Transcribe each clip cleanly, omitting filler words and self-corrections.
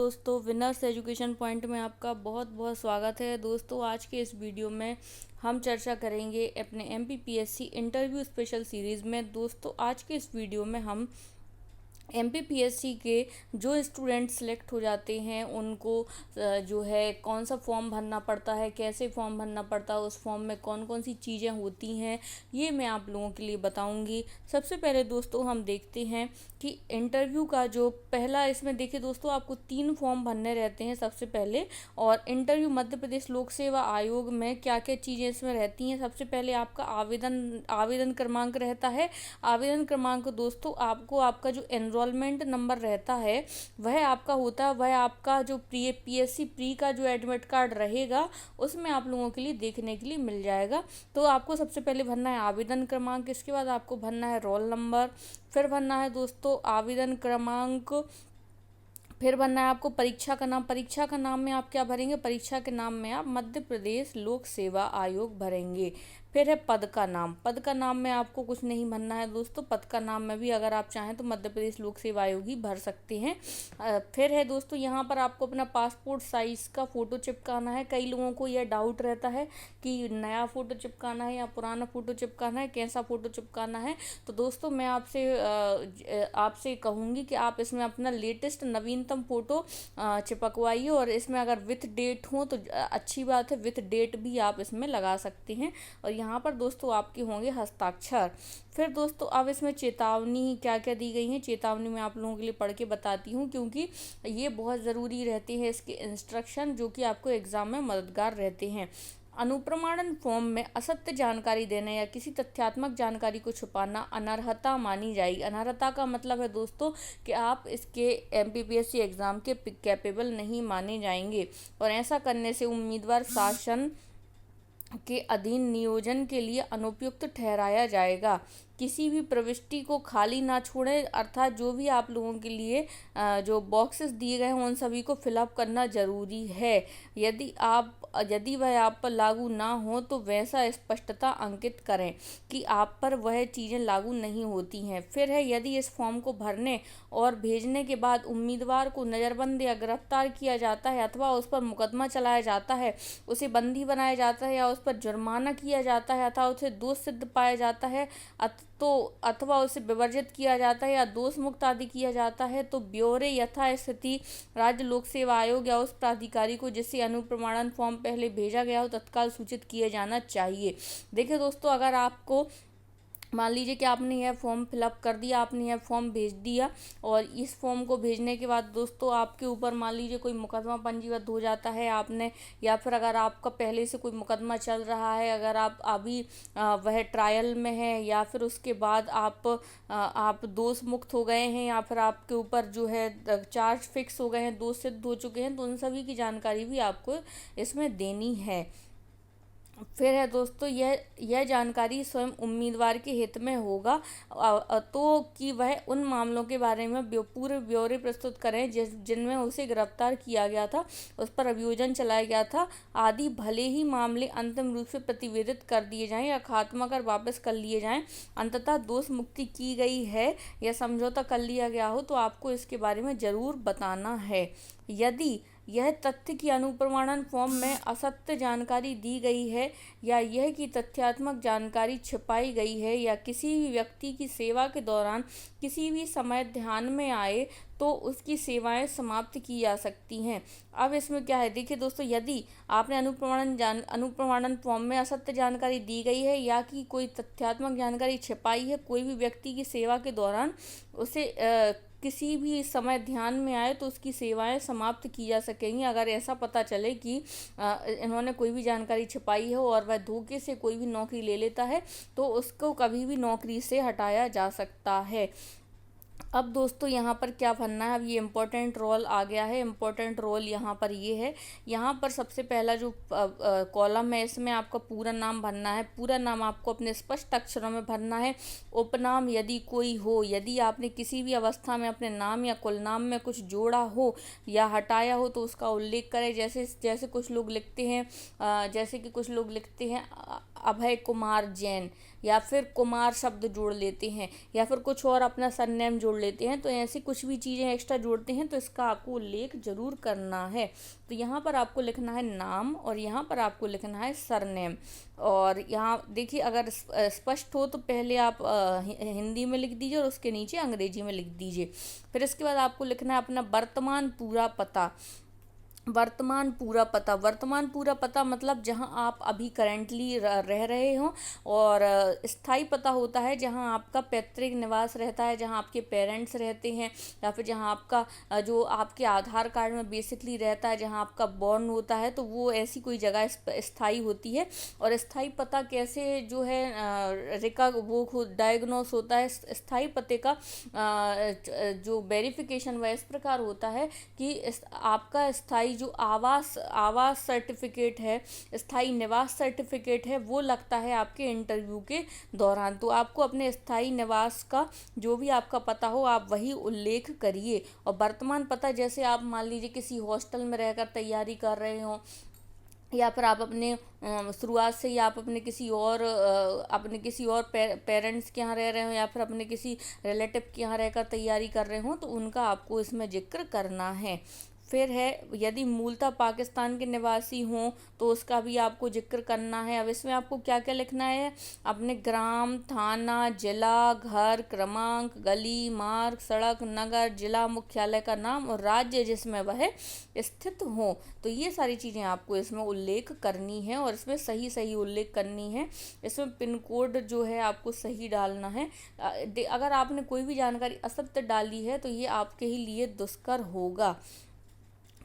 दोस्तों, winners education point में आपका बहुत बहुत स्वागत है। दोस्तों, आज के इस वीडियो में हम चर्चा करेंगे अपने एमपीपीएससी इंटरव्यू स्पेशल सीरीज़ में। दोस्तों, आज के इस वीडियो में हम एमपीपीएससी के जो स्टूडेंट सेलेक्ट हो जाते हैं उनको जो है कौन सा फॉर्म भरना पड़ता है, कैसे फॉर्म भरना पड़ता है, उस फॉर्म में कौन कौन सी चीज़ें होती हैं, ये मैं आप लोगों के लिए बताऊंगी। सबसे पहले दोस्तों हम देखते हैं कि इंटरव्यू का जो पहला, इसमें देखिए दोस्तों, आपको 3 फॉर्म भरने रहते हैं सबसे पहले। और इंटरव्यू मध्य प्रदेश लोक सेवा आयोग में क्या क्या चीज़ें इसमें रहती हैं। सबसे पहले आपका आवेदन क्रमांक रहता है। आवेदन क्रमांक दोस्तों आपको आपका जो एनरोलमेंट नंबर रहता है वह आपका होता है, वह आपका जो पीएससी प्री का जो एडमिट कार्ड रहेगा उसमें आप लोगों के लिए देखने के लिए मिल जाएगा। तो आपको सबसे पहले भरना है आवेदन क्रमांक, इसके बाद आपको भरना है रोल नंबर, फिर भरना है दोस्तों आवेदन क्रमांक, फिर भरना है आपको परीक्षा का नाम। परीक्षा का नाम में आप क्या भरेंगे, परीक्षा के नाम में आप मध्य प्रदेश लोक सेवा आयोग भरेंगे। फिर है पद का नाम। पद का नाम में आपको कुछ नहीं भरना है दोस्तों, पद का नाम में भी अगर आप चाहें तो मध्य प्रदेश लोक सेवा आयोग ही भर सकते हैं। फिर है दोस्तों यहाँ पर आपको अपना पासपोर्ट साइज़ का फ़ोटो चिपकाना है। कई लोगों को यह डाउट रहता है कि नया फ़ोटो चिपकाना है या पुराना फ़ोटो चिपकाना है, कैसा फ़ोटो चिपकाना है। तो दोस्तों मैं आपसे कहूँगी कि आप इसमें अपना लेटेस्ट नवीनतम फ़ोटो चिपकवाइए, और इसमें अगर विथ डेट हो तो अच्छी बात है, विथ डेट भी आप इसमें लगा सकते हैं। और यहाँ पर दोस्तों आपके होंगे हस्ताक्षर। फिर दोस्तों अब इसमें चेतावनी क्या क्या दी गई है, चेतावनी मैं आप लोगों के लिए पढ़ के बताती हूँ, क्योंकि ये बहुत ज़रूरी रहते हैं इसके इंस्ट्रक्शन, जो कि आपको एग्ज़ाम में मददगार रहते हैं। अनुप्रमाणन फॉर्म में असत्य जानकारी देना या किसी तथ्यात्मक जानकारी को छुपाना अनर्हता मानी जाएगी। अनर्हता का मतलब है दोस्तों कि आप इसके एमपीपीएससी एग्ज़ाम के कैपेबल नहीं माने जाएंगे, और ऐसा करने से उम्मीदवार शासन के अधीन नियोजन के लिए अनुपयुक्त ठहराया जाएगा। किसी भी प्रविष्टि को खाली ना छोड़ें, अर्थात जो भी आप लोगों के लिए जो बॉक्सेस दिए गए हैं उन सभी को फिलअप करना ज़रूरी है। यदि वह आप पर लागू ना हो तो वैसा स्पष्टता अंकित करें कि आप पर वह चीज़ें लागू नहीं होती हैं। फिर है, यदि इस फॉर्म को भरने और भेजने के बाद उम्मीदवार को नज़रबंद या गिरफ्तार किया जाता है अथवा उस पर मुकदमा चलाया जाता है, उसे बंदी बनाया जाता है या उस पर जुर्माना किया जाता है अथवा उसे दोष सिद्ध पाया जाता है अथवा उसे विवर्जित किया जाता है या दोष मुक्त आदि किया जाता है, तो ब्यौरे यथास्थिति राज्य लोक सेवा आयोग या उस प्राधिकारी को जिससे अनुप्रमाणन फॉर्म पहले भेजा गया हो तत्काल सूचित किए जाना चाहिए। देखिए दोस्तों, अगर आपको मान लीजिए कि आपने यह फॉर्म फिलअप कर दिया, आपने यह फॉर्म भेज दिया, और इस फॉर्म को भेजने के बाद दोस्तों आपके ऊपर मान लीजिए कोई मुकदमा पंजीबद्ध हो जाता है आपने, या फिर अगर आपका पहले से कोई मुकदमा चल रहा है, अगर आप अभी वह ट्रायल में है, या फिर उसके बाद आप दोष मुक्त हो गए हैं, या फिर आपके ऊपर जो है चार्ज फिक्स हो गए हैं, दोष सिद्ध हो चुके हैं, तो उन सभी की जानकारी भी आपको इसमें देनी है। फिर है दोस्तों, यह जानकारी स्वयं उम्मीदवार के हित में होगा तो कि वह उन मामलों के बारे में पूरे ब्यौरे प्रस्तुत करें जिनमें उसे गिरफ्तार किया गया था, उस पर अभियोजन चलाया गया था आदि। भले ही मामले अंतिम रूप से प्रतिवेदित कर दिए जाएं या खात्मा कर वापस कर लिए जाएं, अंततः दोष मुक्ति की गई है या समझौता कर लिया गया हो, तो आपको इसके बारे में ज़रूर बताना है। यदि यह तथ्य कि अनुप्रमाणन फॉर्म में असत्य जानकारी दी गई है, या यह कि तथ्यात्मक जानकारी छिपाई गई है, या किसी भी व्यक्ति की सेवा के दौरान किसी भी समय ध्यान में आए, तो उसकी सेवाएं समाप्त की जा सकती हैं। अब इसमें क्या है, देखिए दोस्तों, यदि आपने अनुप्रमाणन फॉर्म में असत्य जानकारी दी गई है या कि कोई तथ्यात्मक जानकारी छिपाई है, कोई भी व्यक्ति की सेवा के दौरान उसे किसी भी समय ध्यान में आए, तो उसकी सेवाएं समाप्त की जा सकेंगी। अगर ऐसा पता चले कि इन्होंने कोई भी जानकारी छिपाई हो और वह धोखे से कोई भी नौकरी ले लेता है, तो उसको कभी भी नौकरी से हटाया जा सकता है। अब दोस्तों यहाँ पर क्या भरना है, अब ये इम्पोर्टेंट रोल आ गया है। इम्पोर्टेंट रोल यहाँ पर ये है, यहाँ पर सबसे पहला जो कॉलम है इसमें आपका पूरा नाम भरना है। पूरा नाम आपको अपने स्पष्ट अक्षरों में भरना है। उपनाम यदि कोई हो, यदि आपने किसी भी अवस्था में अपने नाम या कुल नाम में कुछ जोड़ा हो या हटाया हो तो उसका उल्लेख करें। जैसे कुछ लोग लिखते हैं, जैसे कि कुछ लोग लिखते हैं अभय कुमार जैन, या फिर कुमार शब्द जोड़ लेते हैं या फिर कुछ और अपना सरनेम जोड़ लेते हैं, तो ऐसी कुछ भी चीज़ें एक्स्ट्रा जोड़ते हैं तो इसका आपको उल्लेख जरूर करना है। तो यहाँ पर आपको लिखना है नाम और यहाँ पर आपको लिखना है सरनेम। और यहाँ देखिए, अगर स्पष्ट हो तो पहले आप हिंदी में लिख दीजिए और उसके नीचे अंग्रेजी में लिख दीजिए। फिर इसके बाद आपको लिखना है अपना वर्तमान पूरा पता। वर्तमान पूरा पता मतलब जहां आप अभी करेंटली रह रहे हो, और स्थायी पता होता है जहां आपका पैतृक निवास रहता है, जहां आपके पेरेंट्स रहते हैं, या फिर जहां आपका जो आपके आधार कार्ड में बेसिकली रहता है, जहां आपका बॉर्न होता है, तो वो ऐसी कोई जगह स्थायी होती है। और स्थायी पता कैसे जो है वो डायग्नोस होता है, स्थायी पते का जो वेरिफिकेशन वह इस प्रकार होता है कि आपका स्थायी जो आवास सर्टिफिकेट है, स्थायी निवास सर्टिफिकेट है, वो लगता है आपके इंटरव्यू के दौरान। तो आपको अपने स्थायी निवास का जो भी आपका पता हो आप वही उल्लेख करिए। और वर्तमान पता जैसे आप मान लीजिए किसी हॉस्टल में रहकर तैयारी कर रहे हो, या फिर आप अपने शुरुआत से ही आप अपने किसी और पेरेंट्स के यहाँ रह रहे हो, या फिर अपने किसी रिलेटिव के यहाँ रहकर तैयारी कर रहे हो, तो उनका आपको इसमें जिक्र करना है। फिर है, यदि मूलतः पाकिस्तान के निवासी हों तो उसका भी आपको जिक्र करना है। अब इसमें आपको क्या क्या लिखना है, अपने ग्राम, थाना, जिला, घर, क्रमांक, गली, मार्ग, सड़क, नगर, जिला मुख्यालय का नाम और राज्य जिसमें वह स्थित हो। तो ये सारी चीज़ें आपको इसमें उल्लेख करनी है और इसमें सही सही उल्लेख करनी है। इसमें पिन कोड जो है आपको सही डालना है। अगर आपने कोई भी जानकारी असत्य डाली है तो ये आपके ही लिए दुष्कर होगा।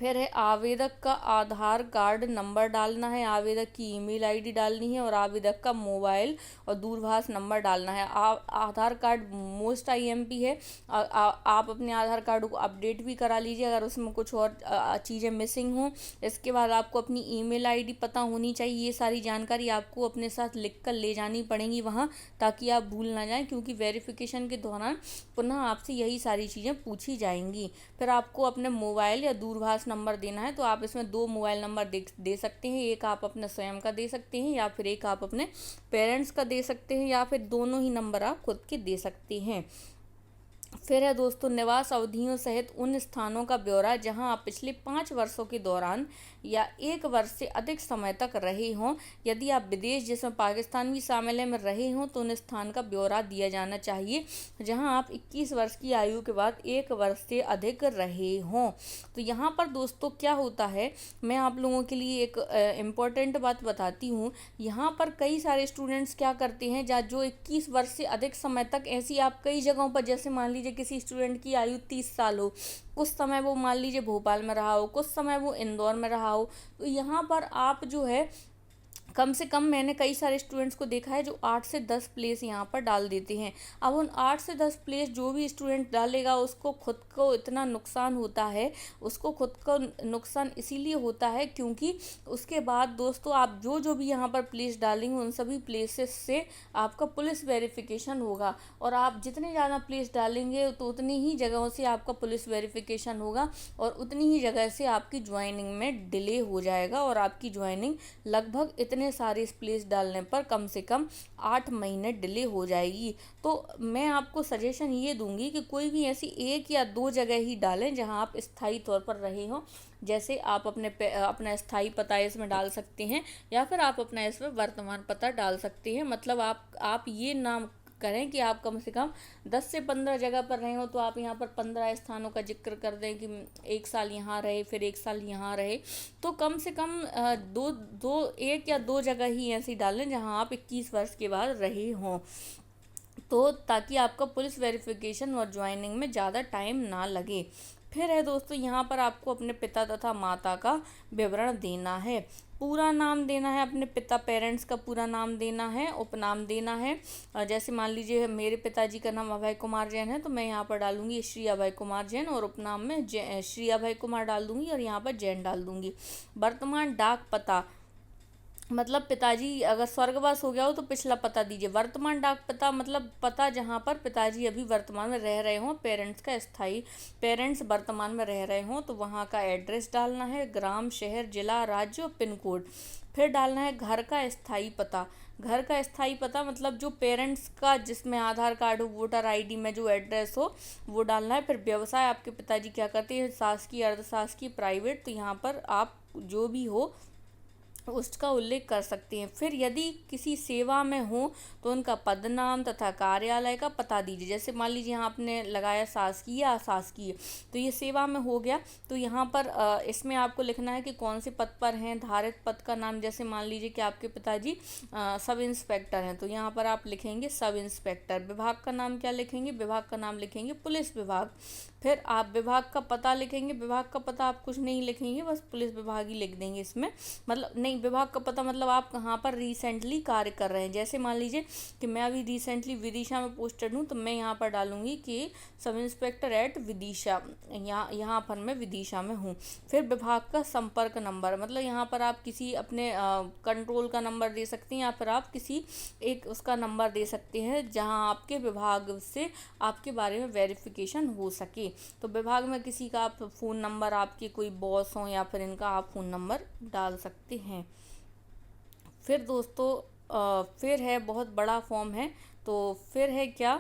फिर है, आवेदक का आधार कार्ड नंबर डालना है, आवेदक की ईमेल आईडी डालनी है और आवेदक का मोबाइल और दूरभाष नंबर डालना है। आधार कार्ड मोस्ट आईएमपी है। आप अपने आधार कार्ड को अपडेट भी करा लीजिए अगर उसमें कुछ और चीज़ें मिसिंग हों। इसके बाद आपको अपनी ईमेल आईडी पता होनी चाहिए। ये सारी जानकारी आपको अपने साथ लिख कर ले जानी पड़ेंगी वहाँ, ताकि आप भूल ना जाएं, क्योंकि वेरिफिकेशन के दौरान पुनः आपसे यही सारी चीज़ें पूछी जाएंगी। फिर आपको अपने मोबाइल या दूरभाष नंबर देना है। तो आप इसमें 2 मोबाइल नंबर दे सकते हैं, एक आप अपने स्वयं का दे सकते हैं या फिर एक आप अपने पेरेंट्स का दे सकते हैं, या फिर दोनों ही नंबर आप खुद के दे सकते हैं। फिर है दोस्तों, निवास अवधियों सहित उन स्थानों का ब्यौरा जहां आप पिछले 5 वर्षों के दौरान या 1 वर्ष से अधिक समय तक रहे हों। यदि आप विदेश जिसमें पाकिस्तान भी शामिल है में रहे हों तो उन स्थान का ब्यौरा दिया जाना चाहिए जहां आप 21 वर्ष की आयु के बाद 1 वर्ष से अधिक रहे हों। तो यहाँ पर दोस्तों क्या होता है, मैं आप लोगों के लिए एक इम्पॉर्टेंट बात बताती हूँ। यहाँ पर कई सारे स्टूडेंट्स क्या करते हैं, जो 21 वर्ष से अधिक समय तक, ऐसी आप कई जगहों पर, जैसे मान लीजिए किसी स्टूडेंट की आयु 30 साल हो, कुछ समय वो मान लीजिए भोपाल में रहा हो, कुछ समय वो इंदौर में रहा हो, तो यहाँ पर आप जो है कम से कम, मैंने कई सारे स्टूडेंट्स को देखा है जो 8 से 10 प्लेस यहाँ पर डाल देते हैं। अब उन 8 से 10 प्लेस जो भी स्टूडेंट डालेगा उसको खुद को इतना नुकसान होता है, उसको खुद को नुकसान इसीलिए होता है क्योंकि उसके बाद दोस्तों आप जो भी यहाँ पर प्लेस डालेंगे उन सभी प्लेसेस से आपका पुलिस वेरिफिकेशन होगा, और आप जितने ज़्यादा प्लेस डालेंगे तो उतनी ही जगहों से आपका पुलिस वेरिफिकेशन होगा और उतनी ही जगह से आपकी ज्वाइनिंग में डिले हो जाएगा, और आपकी ज्वाइनिंग लगभग इतने सारे प्लेस डालने पर कम से कम 8 महीने डिले हो जाएगी। तो मैं आपको सजेशन ये दूंगी कि कोई भी ऐसी 1 या 2 जगह ही डालें जहां आप स्थायी तौर पर रहे हो। जैसे आप अपना स्थायी पता इसमें डाल सकते हैं, या फिर आप अपना इसमें वर्तमान पता डाल सकते हैं। मतलब आप ये नाम करें कि आप कम से कम 10 से 15 जगह पर रहे हो, तो आप यहाँ पर 15 स्थानों का जिक्र कर दें कि 1 साल यहाँ रहे, फिर 1 साल यहाँ रहे। तो कम से कम 1 या 2 जगह ही ऐसी डालें जहाँ आप 21 वर्ष के बाद रहे हों, तो ताकि आपका पुलिस वेरिफिकेशन और ज्वाइनिंग में ज़्यादा टाइम ना लगे। फिर है दोस्तों, यहाँ पर आपको अपने पिता तथा माता का विवरण देना है। पूरा नाम देना है, अपने पिता पेरेंट्स का पूरा नाम देना है, उपनाम देना है। जैसे मान लीजिए मेरे पिताजी का नाम अभय कुमार जैन है, तो मैं यहाँ पर डालूंगी श्री अभय कुमार जैन, और उपनाम में श्री अभय कुमार डाल दूंगी और यहाँ पर जैन डाल दूंगी। वर्तमान डाक पता, मतलब पिताजी अगर स्वर्गवास हो गया हो तो पिछला पता दीजिए। वर्तमान डाक पता मतलब पता जहाँ पर पिताजी अभी वर्तमान में रह रहे हों, पेरेंट्स का स्थायी, पेरेंट्स वर्तमान में रह रहे हों तो वहाँ का एड्रेस डालना है, ग्राम, शहर, जिला, राज्य और पिन कोड। फिर डालना है घर का स्थायी पता। घर का स्थायी पता मतलब जो पेरेंट्स का जिसमें आधार कार्ड हो, वोटर आईडी में जो एड्रेस हो वो डालना है। फिर व्यवसाय आपके पिताजी क्या करते हैं, शासकीय, अर्धशासकीय, प्राइवेट, तो यहाँ पर आप जो भी हो उसका उल्लेख कर सकते हैं। फिर यदि किसी सेवा में हो तो उनका पद नाम तथा कार्यालय का पता दीजिए। जैसे मान लीजिए यहाँ आपने लगाया शासकीय या अशासकीय, तो ये सेवा में हो गया, तो यहाँ पर इसमें आपको लिखना है कि कौन से पद पर हैं, धारित पद का नाम। जैसे मान लीजिए कि आपके पिताजी सब इंस्पेक्टर हैं, तो यहाँ पर आप लिखेंगे सब इंस्पेक्टर। विभाग का नाम क्या लिखेंगे, विभाग का नाम लिखेंगे पुलिस विभाग। फिर आप विभाग का पता लिखेंगे, विभाग का पता आप कुछ नहीं लिखेंगे, बस पुलिस विभाग ही लिख देंगे इसमें। मतलब नहीं, विभाग का पता मतलब आप कहाँ पर रिसेंटली कार्य कर रहे हैं। जैसे मान लीजिए कि मैं अभी रिसेंटली विदिशा में पोस्टेड हूँ, तो मैं यहाँ पर डालूंगी कि सब इंस्पेक्टर एट विदिशा, यहाँ पर मैं विदिशा में हूँ। फिर विभाग का संपर्क नंबर, मतलब यहाँ पर आप किसी अपने कंट्रोल का नंबर दे सकते हैं या फिर आप किसी एक उसका नंबर दे सकते हैं जहाँ आपके विभाग से आपके बारे में वेरिफिकेशन हो सके। तो विभाग में किसी का आप फ़ोन नंबर, आपके कोई बॉस हो या फिर इनका आप फ़ोन नंबर डाल सकते हैं। फिर दोस्तों फिर है बहुत बड़ा फॉर्म है, तो फिर है क्या,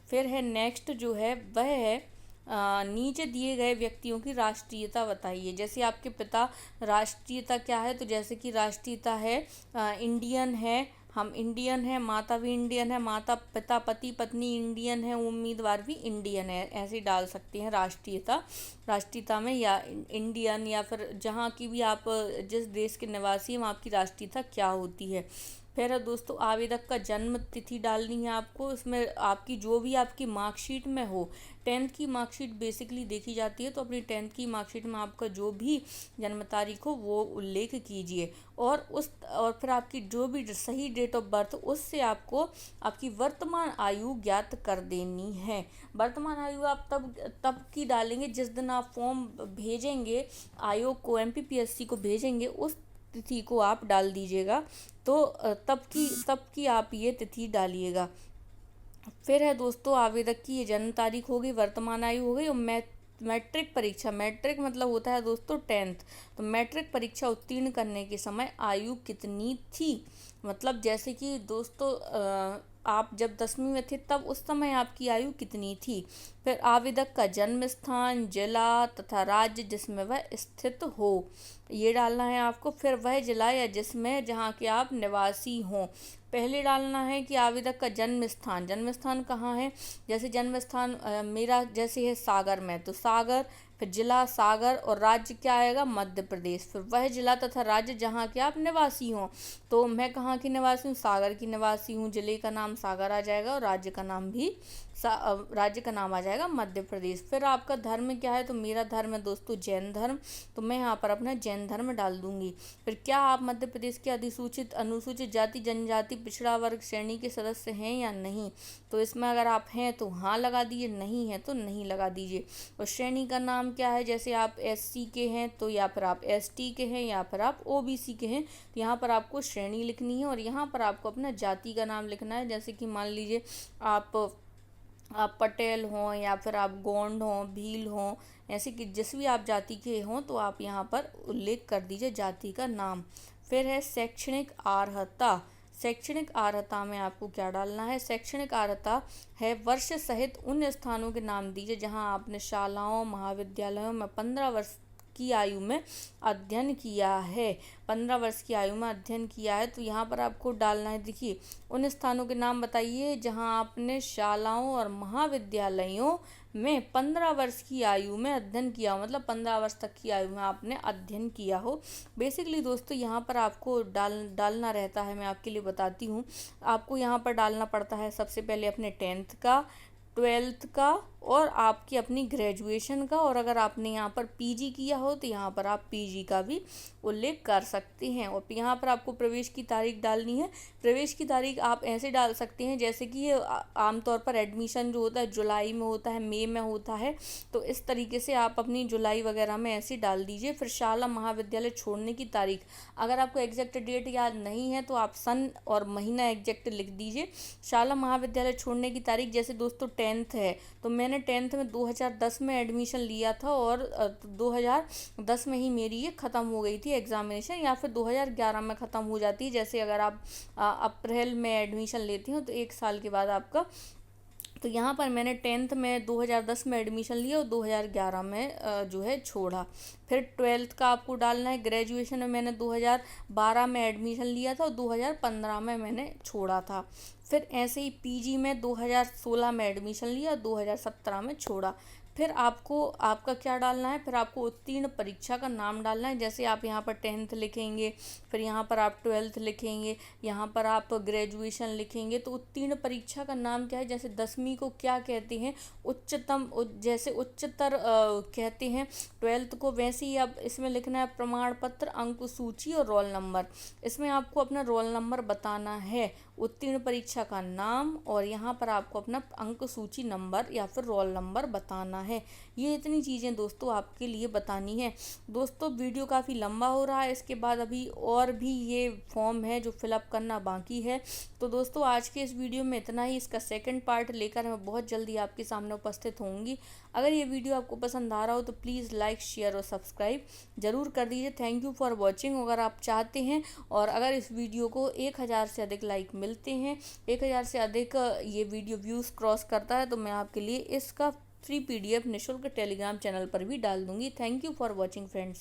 फिर है नेक्स्ट जो है वह है नीचे दिए गए व्यक्तियों की राष्ट्रीयता बताइए। जैसे आपके पिता राष्ट्रीयता क्या है, तो जैसे कि राष्ट्रीयता है इंडियन है, हम इंडियन है, माता भी इंडियन है, माता पिता पति पत्नी इंडियन है, उम्मीदवार भी इंडियन है, ऐसे डाल सकते हैं राष्ट्रीयता। राष्ट्रीयता में या इंडियन या फिर जहाँ की भी आप जिस देश के निवासी हैं वहाँ आपकी राष्ट्रीयता क्या होती है। फिर है दोस्तों आवेदक का जन्म तिथि डालनी है आपको। इसमें आपकी जो भी आपकी मार्कशीट में हो, 10th की मार्कशीट बेसिकली देखी जाती है, तो अपनी 10th की मार्कशीट में आपका जो भी जन्म तारीख हो वो उल्लेख कीजिए। और फिर आपकी जो भी सही डेट ऑफ बर्थ, उससे आपको आपकी वर्तमान आयु ज्ञात कर देनी है। वर्तमान आयु आप तब की डालेंगे जिस दिन आप फॉर्म भेजेंगे आयोग को, MPPSC को भेजेंगे, उस तिथि को आप डाल दीजिएगा। तो तब की आप ये तिथि डालिएगा। फिर है दोस्तों आवेदक की ये जन्म तारीख हो गई, वर्तमान आयु हो गई, और मैट्रिक परीक्षा, मैट्रिक मतलब होता है दोस्तों 10th, तो मैट्रिक परीक्षा उत्तीर्ण करने के समय आयु कितनी थी। मतलब जैसे कि दोस्तों आप जब 10वीं में थे तब उस समय आपकी आयु कितनी थी। फिर आवेदक का जन्म स्थान, जिला तथा राज्य जिसमें वह स्थित हो, ये डालना है आपको। फिर वह जिला या जिसमें जहाँ के आप निवासी हों। पहले डालना है कि आवेदक का जन्म स्थान, जन्म स्थान कहाँ है। जैसे जन्म स्थान मेरा जैसे है सागर में, तो सागर, फिर जिला सागर, और राज्य क्या आएगा, मध्य प्रदेश। फिर वह जिला तथा राज्य जहाँ के आप निवासी हों, तो मैं कहाँ की निवासी हूँ, सागर की निवासी हूँ, जिले का नाम सागर आ जाएगा और राज्य का नाम भी राज्य का नाम आ जाएगा मध्य प्रदेश। फिर आपका धर्म क्या है, तो मेरा धर्म है दोस्तों जैन धर्म, तो मैं यहाँ पर अपना जैन धर्म डाल दूंगी। फिर क्या आप मध्य प्रदेश के अधिसूचित अनुसूचित जाति जनजाति पिछड़ा वर्ग श्रेणी के सदस्य हैं या नहीं, तो इसमें अगर आप हैं तो हाँ लगा दीजिए, नहीं है तो नहीं लगा दीजिए। और श्रेणी का नाम क्या है, जैसे आप SC के हैं तो या फिर आप ST के हैं या फिर आप OBC के हैं, तो यहाँ पर आपको श्रेणी लिखनी है और यहाँ पर आपको अपना जाति का नाम लिखना है। जैसे कि मान लीजिए आप पटेल हों या फिर आप गोंड हों, भील हों, ऐसे कि जिस भी आप जाति के हों तो आप यहाँ पर उल्लेख कर दीजिए जाति का नाम। फिर है शैक्षणिक अर्हता। शैक्षणिक अर्हता में आपको क्या डालना है, शैक्षणिक अर्हता है वर्ष सहित उन स्थानों के नाम दीजिए जहाँ आपने शालाओं महाविद्यालयों में 15 वर्ष की आयु में अध्ययन किया है। 15 वर्ष की आयु में अध्ययन किया है, तो यहाँ पर आपको डालना है, देखिए उन स्थानों के नाम बताइए जहाँ आपने शालाओं और महाविद्यालयों में 15 वर्ष की आयु में अध्ययन किया हो, मतलब 15 वर्ष तक की आयु में आपने अध्ययन किया हो। बेसिकली दोस्तों यहाँ पर आपको डालना रहता है, मैं आपके लिए बताती हूँ। आपको यहाँ पर डालना पड़ता है सबसे पहले अपने 10th का, 12th का और आपकी अपनी ग्रेजुएशन का, और अगर आपने यहाँ पर पीजी किया हो तो यहाँ पर आप पीजी का भी उल्लेख कर सकते हैं। और यहाँ पर आपको प्रवेश की तारीख डालनी है। प्रवेश की तारीख आप ऐसे डाल सकते हैं जैसे कि आमतौर पर एडमिशन जो होता है जुलाई में होता है, मई में होता है, तो इस तरीके से आप अपनी जुलाई वगैरह में ऐसे डाल दीजिए। फिर शाला महाविद्यालय छोड़ने की तारीख, अगर आपको एग्जैक्ट डेट याद नहीं है तो आप सन और महीना एग्जैक्ट लिख दीजिए। शाला महाविद्यालय छोड़ने की तारीख, जैसे दोस्तों 10th है तो मैंने 10th में 2010 में एडमिशन लिया था और 2010 में ही मेरी ये ख़त्म हो गई थी एग्ज़ामिनेशन, या फिर 2011 में ख़त्म हो जाती है। जैसे अगर आप अप्रैल में एडमिशन लेती हो तो 1 साल के बाद आपका, तो यहाँ पर मैंने 10th में 2010 में एडमिशन लिया और 2011 में जो है छोड़ा। फिर 12th का आपको डालना है। ग्रेजुएशन में मैंने 2012 में एडमिशन लिया था और 2015 में मैंने छोड़ा था। फिर ऐसे ही पीजी में 2016 में एडमिशन लिया, 2017 में छोड़ा। फिर आपको आपका क्या डालना है, फिर आपको उत्तीर्ण परीक्षा का नाम डालना है। जैसे आप यहाँ पर 10th लिखेंगे, फिर यहाँ पर आप 12th लिखेंगे, यहाँ पर आप ग्रेजुएशन लिखेंगे, तो उत्तीर्ण परीक्षा का नाम क्या है। जैसे 10वीं को क्या कहते हैं, उच्चतम, जैसे उच्चतर कहते हैं 12th को, वैसे ही अब इसमें लिखना है प्रमाण पत्र, अंक सूची और रोल नंबर। इसमें आपको अपना रोल नंबर बताना है, उत्तीर्ण परीक्षा का नाम, और यहाँ पर आपको अपना अंक सूची नंबर या फिर रोल नंबर बताना है। ये इतनी चीज़ें दोस्तों आपके लिए बतानी है। दोस्तों वीडियो काफ़ी लंबा हो रहा है, इसके बाद अभी और भी ये फॉर्म है जो फिलअप करना बाकी है। तो दोस्तों आज के इस वीडियो में इतना ही। इसका सेकंड पार्ट लेकर मैं बहुत जल्दी आपके सामने उपस्थित होंगी। अगर ये वीडियो आपको पसंद आ रहा हो तो प्लीज़ लाइक, शेयर और सब्सक्राइब ज़रूर कर दीजिए। Thank you for watching. अगर आप चाहते हैं और अगर इस वीडियो को 1000 से अधिक लाइक मिलते हैं, 1000 से अधिक ये वीडियो व्यूज़ क्रॉस करता है, तो मैं आपके लिए इसका फ्री PDF निःशुल्क टेलीग्राम चैनल पर भी डाल दूंगी। Thank you for watching friends.